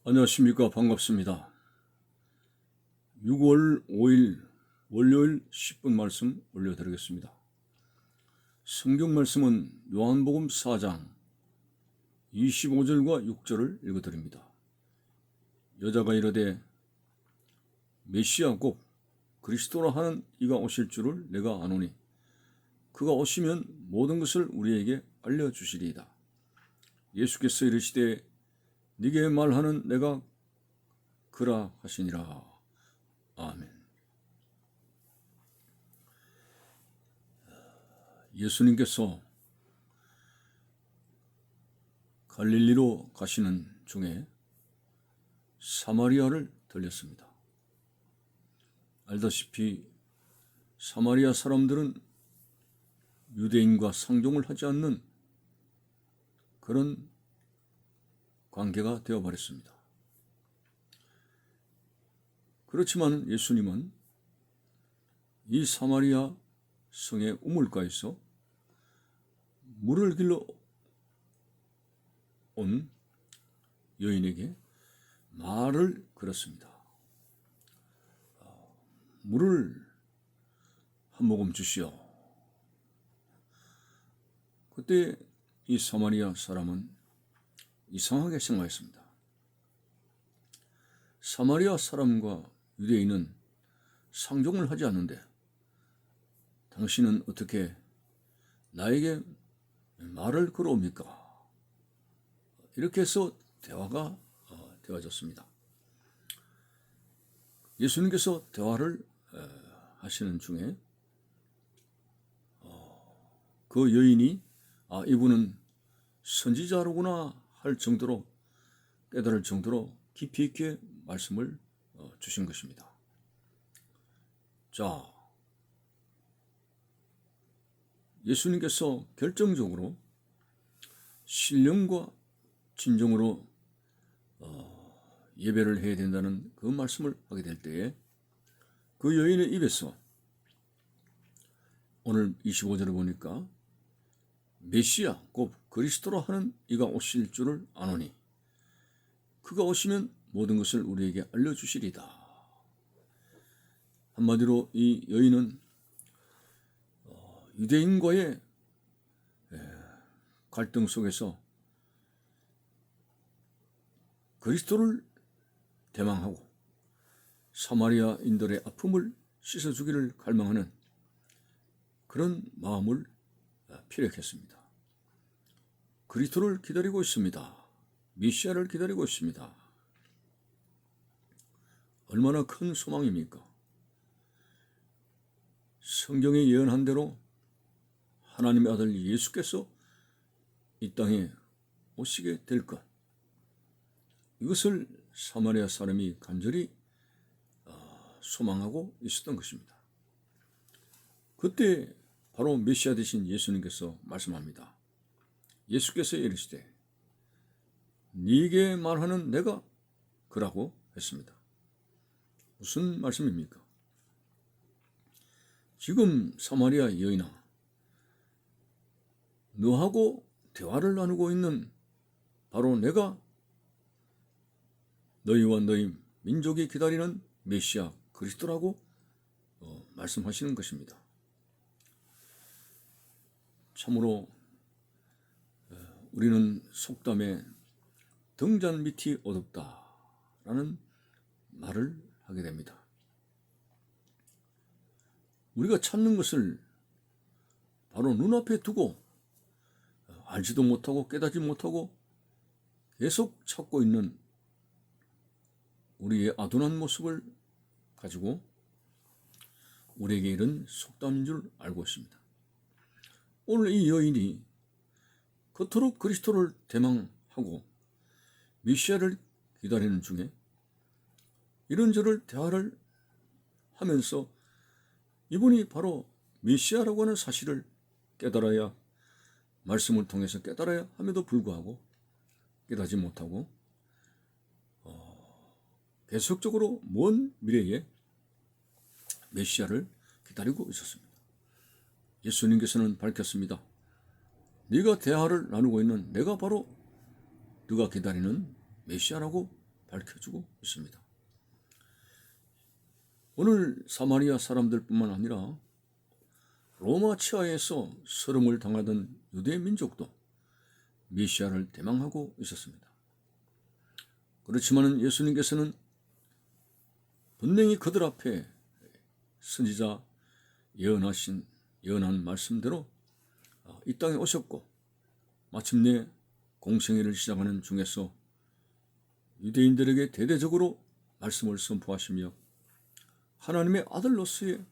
안녕하십니까. 반갑습니다. 6월 5일 월요일 10분 말씀 올려드리겠습니다. 성경 말씀은 요한복음 4장 25절과 6절을 읽어드립니다. 여자가 이르되 메시아 곧 그리스도라 하는 이가 오실 줄을 내가 아노니 그가 오시면 모든 것을 우리에게 알려주시리이다. 예수께서 이르시되 네게 말하는 내가 그라 하시니라. 아멘. 예수님께서 갈릴리로 가시는 중에 사마리아를 들렸습니다. 알다시피 사마리아 사람들은 유대인과 상종을 하지 않는 그런 관계가 되어버렸습니다. 그렇지만 예수님은 이 사마리아 성의 우물가에서 물을 길러 온 여인에게 말을 걸었습니다. 물을 한 모금 주시오. 그때 이 사마리아 사람은 이상하게 생각했습니다. 사마리아 사람과 유대인은 상종을 하지 않는데 당신은 어떻게 나에게 말을 걸어옵니까? 이렇게 해서 대화가 되어졌습니다. 예수님께서 대화를 하시는 중에 그 여인이 이분은 선지자로구나 할 정도로 깨달을 정도로 깊이 있게 말씀을 주신 것입니다. 자, 예수님께서 결정적으로 신령과 진정으로 예배를 해야 된다는 그 말씀을 하게 될 때에 그 여인의 입에서 오늘 25절을 보니까 메시아 곧 그리스도라 하는 이가 오실 줄을 아노니 그가 오시면 모든 것을 우리에게 알려주시리다. 한마디로 이 여인은 유대인과의 갈등 속에서 그리스도를 대망하고 사마리아인들의 아픔을 씻어주기를 갈망하는 그런 마음을 피력했습니다. 그리스도를 기다리고 있습니다. 메시아를 기다리고 있습니다. 얼마나 큰 소망입니까? 성경에 예언한 대로 하나님의 아들 예수께서 이 땅에 오시게 될 것, 이것을 사마리아 사람이 간절히 소망하고 있었던 것입니다. 그때 바로 메시아 되신 예수님께서 말씀합니다. 예수께서 이르시되 네게 말하는 내가 그라고 했습니다. 무슨 말씀입니까? 지금 사마리아 여인아, 너하고 대화를 나누고 있는 바로 내가 너희와 너희 민족이 기다리는 메시아 그리스도라고 말씀하시는 것입니다. 참으로 우리는 속담에 등잔 밑이 어둡다라는 말을 하게 됩니다. 우리가 찾는 것을 바로 눈앞에 두고 알지도 못하고 깨닫지 못하고 계속 찾고 있는 우리의 아둔한 모습을 가지고 우리에게 이런 속담인 줄 알고 있습니다. 오늘 이 여인이 그토록 그리스도를 대망하고 메시아를 기다리는 중에 이런저런 대화를 하면서 이분이 바로 메시아라고 하는 사실을 깨달아야, 말씀을 통해서 깨달아야 함에도 불구하고 깨닫지 못하고 계속적으로 먼 미래에 메시아를 기다리고 있었습니다. 예수님께서는 밝혔습니다. 네가 대화를 나누고 있는 내가 바로 네가 기다리는 메시아라고 밝혀주고 있습니다. 오늘 사마리아 사람들뿐만 아니라 로마 치하에서 설움을 당하던 유대 민족도 메시아를 대망하고 있었습니다. 그렇지만 예수님께서는 분명히 그들 앞에 선지자 예언한 말씀대로 이 땅에 오셨고, 마침내 공생애를 시작하는 중에서 유대인들에게 대대적으로 말씀을 선포하시며 하나님의 아들로서의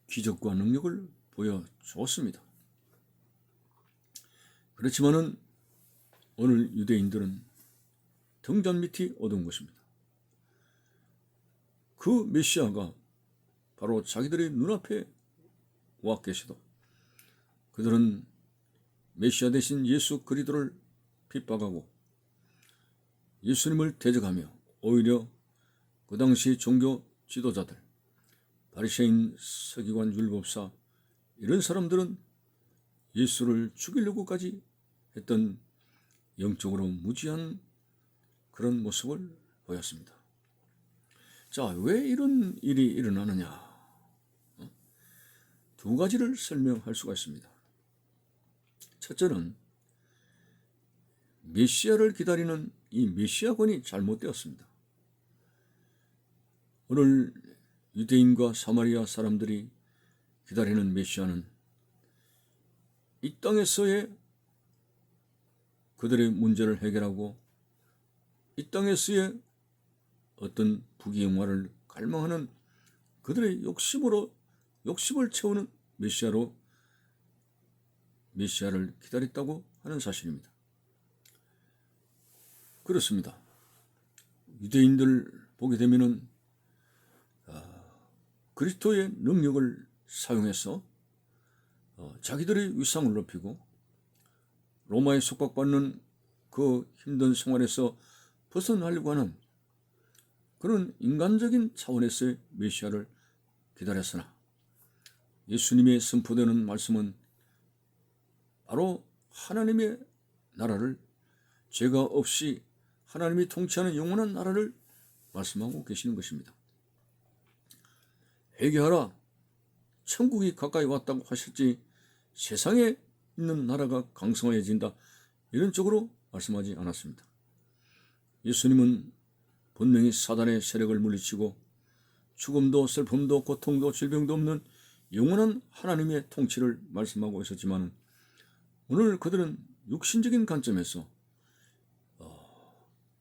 기적과 능력을 보여주었습니다. 그렇지만은 오늘 유대인들은 등잔 밑이 어두운 것입니다. 그 메시아가 바로 자기들의 눈앞에 와 계시도 그들은 메시아 대신 예수 그리스도를 핍박하고 예수님을 대적하며 오히려 그 당시 종교 지도자들, 바리새인, 서기관, 율법사 이런 사람들은 예수를 죽이려고까지 했던 영적으로 무지한 그런 모습을 보였습니다. 자, 왜 이런 일이 일어나느냐? 두 가지를 설명할 수가 있습니다. 첫째는 메시아를 기다리는 이 메시아권이 잘못되었습니다. 오늘 유대인과 사마리아 사람들이 기다리는 메시아는 이 땅에서의 그들의 문제를 해결하고 이 땅에서의 어떤 부귀영화를 갈망하는 그들의 욕심을 채우는 메시아를 기다렸다고 하는 사실입니다. 그렇습니다. 유대인들 보게 되면은 그리스도의 능력을 사용해서 자기들의 위상을 높이고 로마에 속박받는 그 힘든 생활에서 벗어나려고 하는 그런 인간적인 차원에서의 메시아를 기다렸으나 예수님의 선포되는 말씀은 바로 하나님의 나라를, 죄가 없이 하나님이 통치하는 영원한 나라를 말씀하고 계시는 것입니다. 회개하라, 천국이 가까이 왔다고 하셨지 세상에 있는 나라가 강성해진다 이런 쪽으로 말씀하지 않았습니다. 예수님은 분명히 사단의 세력을 물리치고 죽음도 슬픔도 고통도 질병도 없는 영원한 하나님의 통치를 말씀하고 있었지만 오늘 그들은 육신적인 관점에서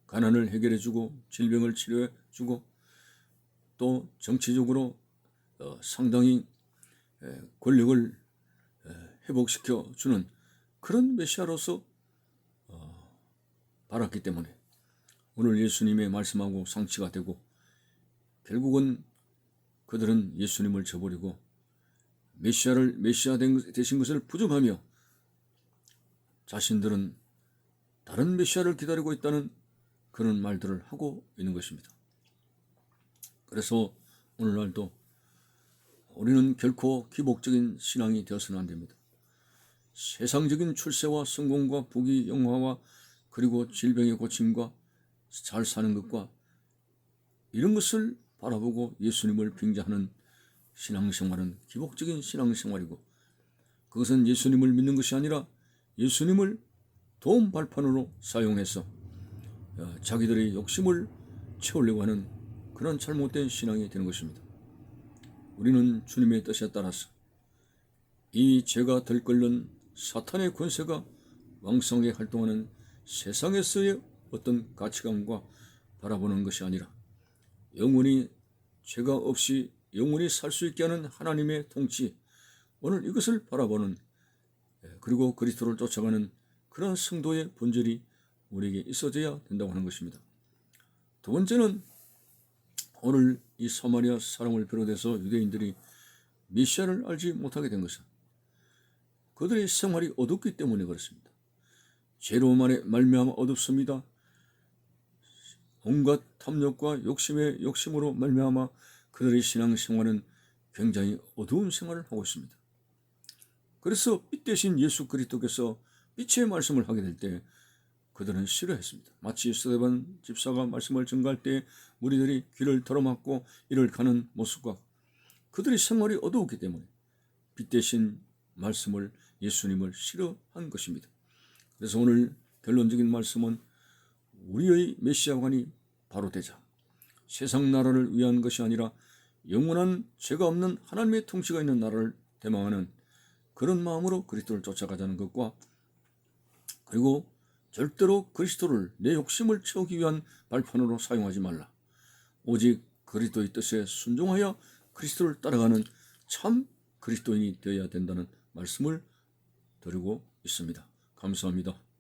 가난을 해결해주고 질병을 치료해주고 또 정치적으로 상당히 권력을 회복시켜주는 그런 메시아로서 바랐기 때문에 오늘 예수님의 말씀하고 상치가 되고 결국은 그들은 예수님을 저버리고 메시아 되신 것을 부정하며 자신들은 다른 메시아를 기다리고 있다는 그런 말들을 하고 있는 것입니다. 그래서 오늘날도 우리는 결코 기복적인 신앙이 되어서는 안 됩니다. 세상적인 출세와 성공과 부귀 영화와 그리고 질병의 고침과 잘 사는 것과 이런 것을 바라보고 예수님을 빙자하는 신앙생활은 기복적인 신앙생활이고 그것은 예수님을 믿는 것이 아니라 예수님을 도움 발판으로 사용해서 자기들의 욕심을 채우려고 하는 그런 잘못된 신앙이 되는 것입니다. 우리는 주님의 뜻에 따라서 이 죄가 들끓는 사탄의 권세가 왕성하게 활동하는 세상에서의 어떤 가치관과 바라보는 것이 아니라 영원히 죄가 없이 영원히 살 수 있게 하는 하나님의 통치, 오늘 이것을 바라보는 그리고 그리스도를 쫓아가는 그런 성도의 본질이 우리에게 있어져야 된다고 하는 것입니다. 두 번째는 오늘 이 사마리아 사람을 비롯해서 유대인들이 메시아를 알지 못하게 된 것은 그들의 생활이 어둡기 때문에 그렇습니다. 죄로 말미암아 어둡습니다. 온갖 탐욕과 욕심으로 말미암아 그들의 신앙생활은 굉장히 어두운 생활을 하고 있습니다. 그래서 빛 대신 예수 그리스도께서 빛의 말씀을 하게 될 때 그들은 싫어했습니다. 마치 스데반 집사가 말씀을 전가할 때 무리들이 귀를 털어막고 이를 가는 모습과 그들의 생활이 어두웠기 때문에 빛 대신 말씀을 예수님을 싫어한 것입니다. 그래서 오늘 결론적인 말씀은 우리의 메시아관이 바로 되자. 세상 나라를 위한 것이 아니라 영원한 죄가 없는 하나님의 통치가 있는 나라를 대망하는 그런 마음으로 그리스도를 쫓아가자는 것과 그리고 절대로 그리스도를 내 욕심을 채우기 위한 발판으로 사용하지 말라. 오직 그리스도의 뜻에 순종하여 그리스도를 따라가는 참 그리스도인이 되어야 된다는 말씀을 드리고 있습니다. 감사합니다.